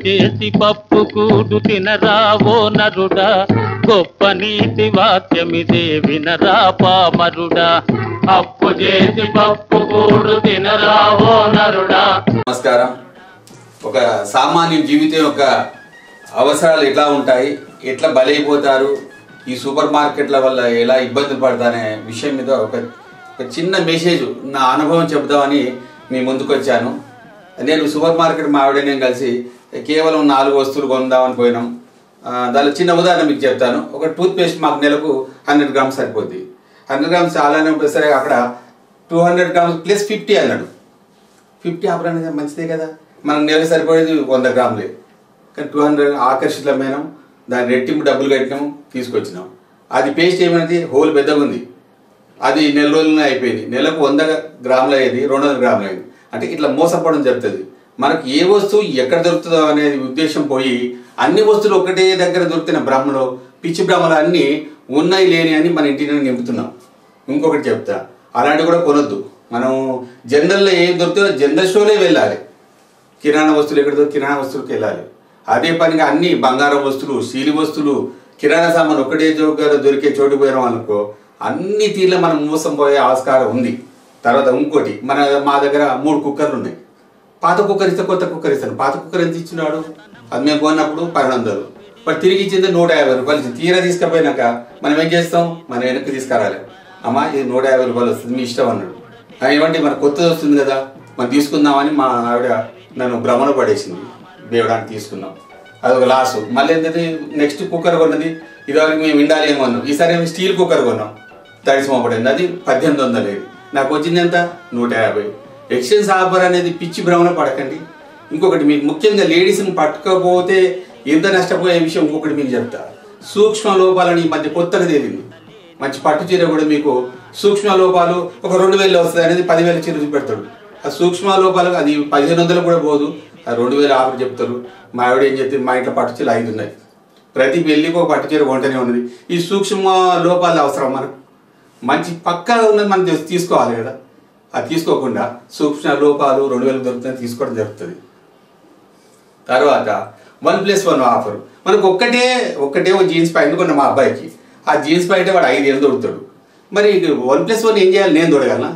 చేసి పప్పు కూడు తినరావో నరుడా, గొప్ప నీతి వాక్యమిదే వినరా పామరుడా. అప్పు చేసి పప్పు కూడు తినరావో నరుడా. నమస్కారం. ఒక సామాన్య జీవితం యొక్క అవసరాలు ఎట్లా ఉంటాయి, ఎట్లా బలైపోతారు, ఈ సూపర్ మార్కెట్ల వల్ల ఎలా ఇబ్బందులు పడతానే విషయం మీద ఒక చిన్న మెసేజ్ నా అనుభవం చెబుదామని మీ ముందుకు వచ్చాను. నేను సూపర్ మార్కెట్ మా ఆవిడ నేను కలిసి కేవలం 4 వస్తువులు కొందామని పోయినాం. దానిలో చిన్న ఉదాహరణ మీకు చెప్తాను. ఒక టూత్పేస్ట్ మాకు నెలకు 100 గ్రామ్స్ సరిపోద్ది. 100 గ్రామ్స్ చాలానే ఉంటుంది. సరే అక్కడ 200 గ్రామ్స్ ప్లస్ 50 అన్నాడు. 50 ఆపరానికి మంచిదే కదా, మనకు నెలకు సరిపోయేది 100 గ్రాములే. కానీ 200 ఆకర్షితమైన దాని రెట్టింపు డబ్బులు కట్టినాము, తీసుకొచ్చినాం. అది పేస్ట్ ఏమైంది, హోల్ పెద్దగా ఉంది. అది నెల రోజులనే అయిపోయింది. నెలకు 100 గ్రాములు అయ్యేది 200 గ్రాములు అయింది. అంటే ఇట్లా మోసపోవడం జరుగుతుంది. మనకు ఏ వస్తువు ఎక్కడ దొరుకుతుందో అనేది ఉద్దేశం పోయి అన్ని వస్తువులు ఒకటే దగ్గర దొరుకుతున్న బ్రహ్మలో పిచ్చి బ్రహ్మలు అన్నీ ఉన్నాయి లేని అని మన ఇంటిని నింపుతున్నాం. ఇంకొకటి చెప్తా, అలాంటివి కూడా కొనొద్దు. మనం జనరల్లో ఏం దొరుకుతుందో జనరల్ స్టోర్లే వెళ్ళాలి. కిరాణా వస్తువులు ఎక్కడ దొరికి కిరాణా వస్తువులకు వెళ్ళాలి. అదే పనిగా అన్ని బంగారం వస్తువులు, స్టీల్ వస్తువులు, కిరాణా సామాన్ ఒకటే జోగారు దొరికే చోటు పోయినాం అనుకో, అన్ని తీర్ల మనం మోసం పోయే ఆస్కారం ఉంది. తర్వాత ఇంకోటి, మా దగ్గర 3 కుక్కర్లు ఉన్నాయి. పాత కుక్కర్ ఇస్తే కొత్త కుక్కర్ ఇస్తాను. పాత కుక్కర్ ఎంత ఇచ్చినాడు, అది మేము కొన్నప్పుడు 1200, మరి తిరిగి ఇచ్చింది 150 రూపాయలు. తీరా తీసుకుపోయినాక మనం ఏం చేస్తాం, మనం వెనక్కి తీసుకురాలి. అమ్మా ఇది 150 రూపాయలు వస్తుంది, మీ ఇష్టం అన్నాడు. ఏమంటే మన కొత్తది వస్తుంది కదా, మనం తీసుకుందామని మా ఆవిడ నన్ను భ్రమలో పడేసింది. దేవుడానికి తీసుకున్నాం, అదొక లాసు. మళ్ళీ ఏంటంటే నెక్స్ట్ కుక్కర్ కొన్నది, ఇదివరకు మేము ఇండాలి ఏమో అన్నాం. ఈసారి ఏమో స్టీల్ కుక్కర్ కొన్నాం, తడిసిమోపడింది. అది 1800. నాకు వచ్చింది ఎంత, 150. ఎక్స్చేంజ్ ఆఫర్ అనేది పిచ్చి భ్రమలో పడకండి. ఇంకొకటి మీకు ముఖ్యంగా లేడీస్ని పట్టుకపోతే ఎంత నష్టపోయే విషయం ఇంకొకటి మీకు చెప్తా. సూక్ష్మ లోపాలని ఈ మధ్య కొత్తగా తేలింది. మంచి పట్టు చీర కూడా మీకు సూక్ష్మ లోపాలు ఒక 2000 వస్తుంది అనేది 10,000 చీర చూపెడతాడు. ఆ సూక్ష్మ లోపాలు అది 1500 కూడా పోదు, అది 2000 ఆఫర్ చెప్తారు. మా ఆవిడ ఏం చెప్తే, మా ఇంట్లో పట్టు చీరలు 5 ఉన్నాయి, ప్రతి పెళ్ళికి ఒక పట్టు చీర కొంటనే ఉన్నది. ఈ సూక్ష్మ లోపాలు అవసరం మనకు, మంచి పక్కా ఉన్నది మనం తీసుకోవాలి కదా. అది తీసుకోకుండా సూక్ష్మ లోపాలు 2000 దొరుకుతాయి తీసుకోవడం జరుగుతుంది. తర్వాత 1+1 ఆఫర్. మనకు ఒక్కటే ఒక జీన్స్ ప్యాంట్ కొన్న మా అబ్బాయికి. ఆ జీన్స్ ప్యాంట్ వాడు 5 ఏళ్ళు దొరుకుతాడు. మరి 1+1 ఏం చేయాలి, నేను దొరగలనా?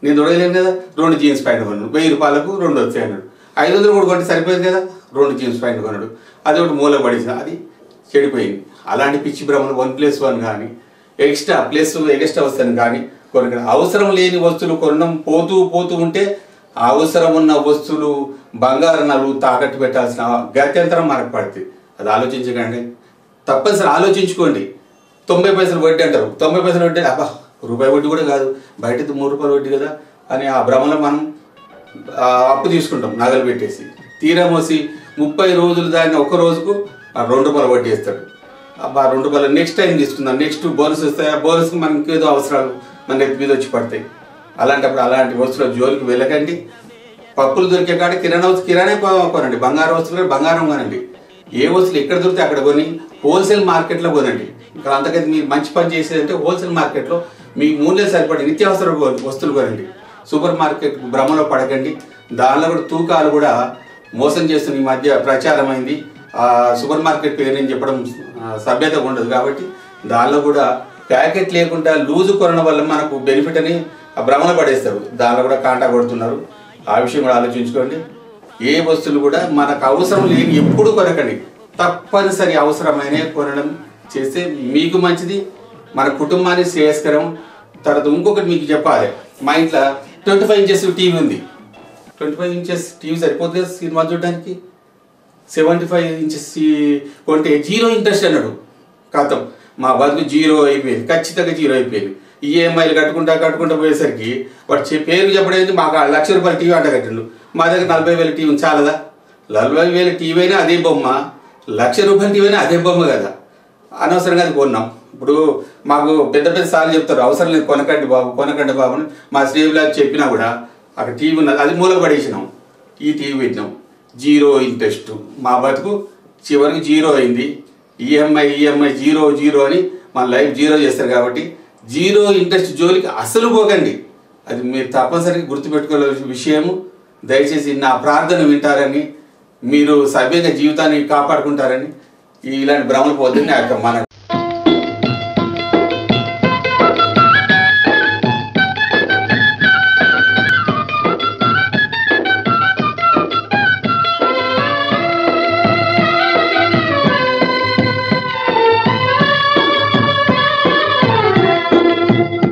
నేను దొరకలేను కదా. 2 జీన్స్ ప్యాంట్ కొన్నాడు, 1000 రూపాయలకు 2 వచ్చాయి అన్నాడు. 500 కూడా కొంటే సరిపోయింది కదా, 2 జీన్స్ ప్యాంట్ కొన్నాడు. అది ఒకటి మూల పడేసిన, అది చెడిపోయింది. అలాంటి పిచ్చి భ్రమలు 1+1 కానీ ఎక్స్ట్రా వస్తాను కానీ కొనక అవసరం లేని వస్తువులు కొనడం పోతూ ఉంటే అవసరం ఉన్న వస్తువులు బంగారు నలుగు తాకట్టు పెట్టాల్సిన గత్యంతరం మనకు పడుతుంది. అది ఆలోచించకండి, తప్పనిసరి ఆలోచించుకోండి. 90 పైసలు వడ్డీ అంటారు. 90 పైసలు వడ్డీ, అబ్బా రూపాయి వడ్డీ కూడా కాదు, బయట 3 రూపాయలు వడ్డీ కదా అని ఆ భ్రమలో మనం అప్పు తీసుకుంటాం నగలు పెట్టేసి. తీరా మోసి 30 రోజులు దాన్ని ఒక రోజుకు 2 రూపాయలు వడ్డీ వేస్తాడు. అబ్బా 2 రూపాయలు నెక్స్ట్ టైం తీసుకుందాం, నెక్స్ట్ బోనస్ వస్తాయి. ఆ బోనస్కి మనకి ఏదో అవసరాలు మన నెత్తి మీద వచ్చి పడతాయి. అలాంటప్పుడు అలాంటి వస్తువుల జోలికి వెళ్ళకండి. పప్పులు దొరికే కాడ కిరాణా కొనండి, బంగారం వస్తువులు బంగారం కొనండి. ఏ వస్తువులు ఎక్కడ దొరికితే అక్కడ కొని హోల్సేల్ మార్కెట్లో కొనండి. ఇంకా అంతకైతే మీరు మంచి పని చేసేదంటే హోల్సేల్ మార్కెట్లో మీ 3 నెలలు సరిపడే నిత్యావసర వస్తువులు కొనండి. సూపర్ మార్కెట్ భ్రమలో పడకండి. దానిలో కూడా తూకాలు కూడా మోసం చేస్తున్న ఈ మధ్య ప్రచారమైంది. సూపర్ మార్కెట్ పేరు నేను చెప్పడం సభ్యత ఉండదు కాబట్టి దానిలో కూడా ప్యాకెట్ లేకుండా లూజు కొనడం వల్ల మనకు బెనిఫిట్ అని భ్రమలో పడేస్తారు. దానిలో కూడా కాంటా కొడుతున్నారు. ఆ విషయం కూడా ఆలోచించుకోండి. ఏ వస్తువులు కూడా మనకు అవసరం లేని ఎప్పుడు కొనకండి. తప్పనిసరి అవసరమైన కొనడం చేస్తే మీకు మంచిది, మన కుటుంబానికి శ్రేయస్కరం. తర్వాత ఇంకొకటి మీకు చెప్పాలి, మా ఇంట్లో 25 ఇంచెస్ టీవీ ఉంది. 25 ఇంచెస్ టీవీ సరిపోతుంది సినిమా చూడడానికి. 75 ఇంచెస్ కొంటే 0 ఇంట్రెస్ట్ అన్నాడు. కథం మా బతుకు 0 అయిపోయింది, ఖచ్చితంగా 0 అయిపోయింది. ఈఎంఐలు కట్టుకుంటా పోయేసరికి వాడు పేరు చెప్పడం మాకు 1,00,000 రూపాయల టీవీ అంట కట్టిండు. మా దగ్గర 40,000 టీవీ చాలదా? 40,000 టీవీ అయినా అదే బొమ్మ, 1,00,000 రూపాయల టీవీ అయినా అదే బొమ్మ కదా. అనవసరంగా అది కొన్నాం. ఇప్పుడు మాకు పెద్ద సార్లు చెప్తారు, అవసరం లేదు కొనకండి బాబు అని. మా స్నేహితులకు చెప్పినా కూడా అక్కడ టీవీ ఉన్నది, అది మూలకు పడేసినాం. ఈ టీవీ పెట్టినాం, 0 ఇంట్రెస్ట్. మా బతుకు చివరికి 0 అయింది. ఈఎంఐ 0 అని మన లైఫ్ 0 చేస్తారు. కాబట్టి 0 ఇంట్రెస్ట్ జోలికి అసలు పోకండి. అది మీరు తప్పనిసరిగా గుర్తుపెట్టుకోవాల్సిన విషయము. దయచేసి నా ప్రార్థన వింటారని మీరు సభ్యంగా జీవితాన్ని కాపాడుకుంటారని ఇలాంటి భ్రమలు పోతుంది మన